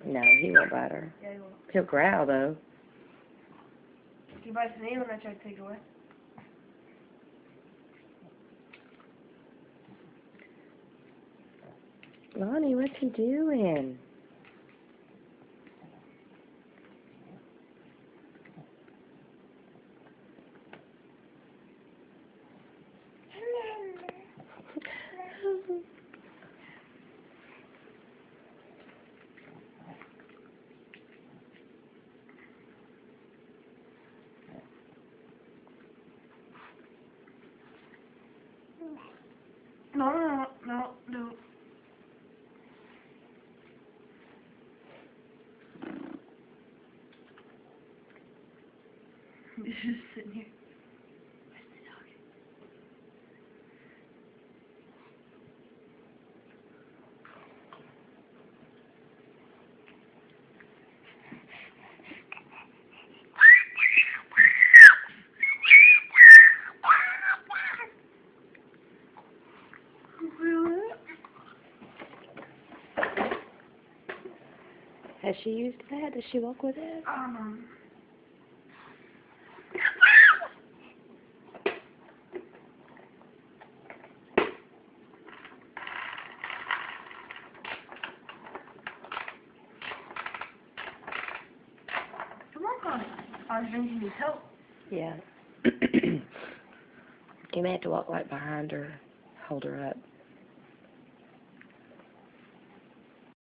No, he won't bite her. Yeah, he won't. He'll growl, though. He bites me when I try to take it away. Lonnie, what's he doing? No. He's just sitting here. Where's the dog? Has she used that? Does she walk with it? Come on, Connie. I was drinking his help. Yeah. You may have to walk right behind her, hold her up.